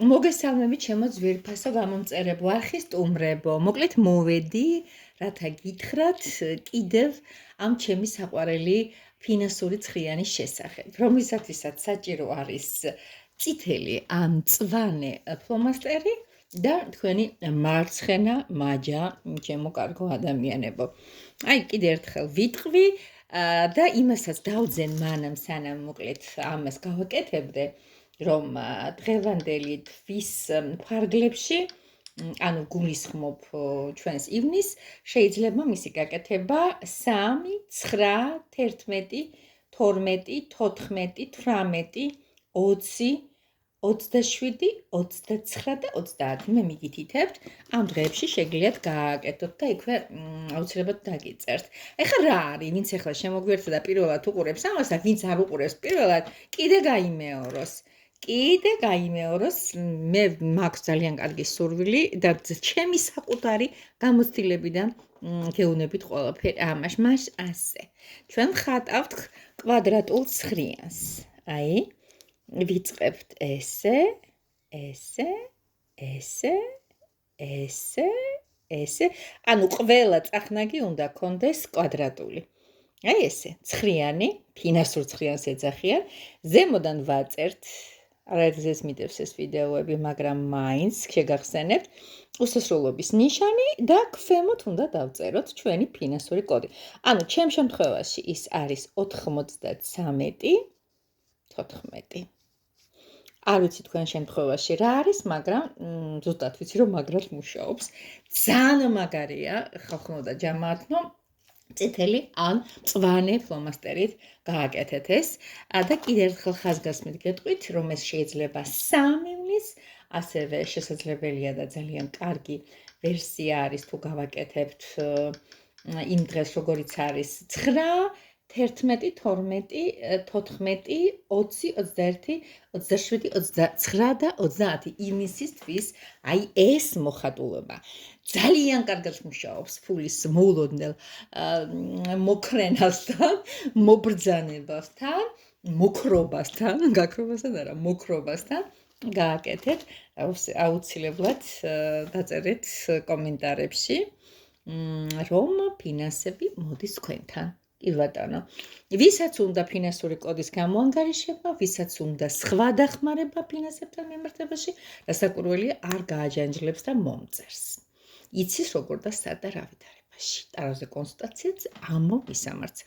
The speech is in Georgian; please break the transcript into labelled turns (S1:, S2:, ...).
S1: მოგესალმებით ჩემო ძვირფასო გამომწერებო არხის სტუმრებო. მოკლედ მოვედი, რათა გითხრათ კიდევ ამ ჩემი საყვარელი ფინანსური ცხრიანის შესახებ, რომლისათვისაც საჭირო არის წითელი ან მწვანე ფლომასტერი და თქვენი მარცხენა მაჯა, ჩემო კარგო ადამიანებო. აი, კიდევ ერთხელ ვიტყვი და იმასაც დავძენ მანამ სანამ მოკლედ ამას გავაკეთებდე. რომ დღევანდელი თვის ფარგლებში, ანუ გულისხმობ ჩვენს ივნის, შეიძლება მისი გაკეთება 3, 9, 11, 12, 14, 18, 20, 27, 29 და 30. მე მიგითითებთ, ამ დღეებში შეგიძლიათ გააკეთოთ და იქვე აუცილებლად დაგიწერთ. ეხლა რა არის, ვინც ეხლა შემოგვიერთდა და პირველად უყურებს ამას და ვინც არ უყურებს პირველად, კიდე გაიმეოროს. მე მაქვს ძალიან კარგი სურვილი და ჩემი საკუთარი გამოცდილებიდან გეუბნებით ყველაფერი ამაში. მას ასე. ჩვენ ვხატავთ კვადრატულ ცხრიანს. აი, ვიწყებთ ესე, ესე, ესე, ესე, ესე. ანუ ყველა წახნაგი უნდა კონდეს კვადრატული. აი ესე, ცხრიანი, ფინანსურ ცხრიანს ეძახიან. ზემოდან ვაწერთ არაერთგზეს მიდევს ეს ვიდეოები, მაგრამ მაინც შეგახსენებთ უსასრულობის ნიშანი და ქვემოთ უნდა დავწეროთ ჩვენი ფინანსური კოდი. ანუ ჩემ შემთხვევაში ის არის 93 14. არ ვიცი თქვენ შემთხვევაში რა არის, მაგრამ ზუსტად ვიცი რომ მაგრად მუშაობს. ძალიან მაგარია, ხალხო და ჯამართნო წითელი ან მწვანე ფლომასტერით გააკეთეთ ეს და კიდევ ერთხელ ხაზგასმით გეტყვით, რომ ეს შეიძლება 3 ივნის, ასევე შესაძლებელია და ძალიან კარგი ვერსია არის თუ გავაკეთებთ იმ დღეს როგორიც არის 9, 11, 12, 14, 20, 21, 27, 29 და 30 ივნისის თვის, აი ეს მოხატულობა ძალიან კარგად მუშაობს ფულის მოულოდნელ მოკრენასთან, მობრძანებასთან, მოქრობასთან, გაქრობასთან არა, მოქრობასთან გააკეთეთ, აუცილებლად დაწერეთ კომენტარებში, რომ ფინანსები მოდის თქვენთან. კი ბატონო. ვისაც უნდა ფინანსური კოდის გამოანგარიშება, ვისაც უნდა სხვა დახმარება ფინანსებთან მიმართებაში, რასაკვირველია არ გააჯანჯლებს და მომწერს. იცის როგორ და სად და რა ვითარებაში. ტაროზე კონსულტაციაც ამო მისამართზე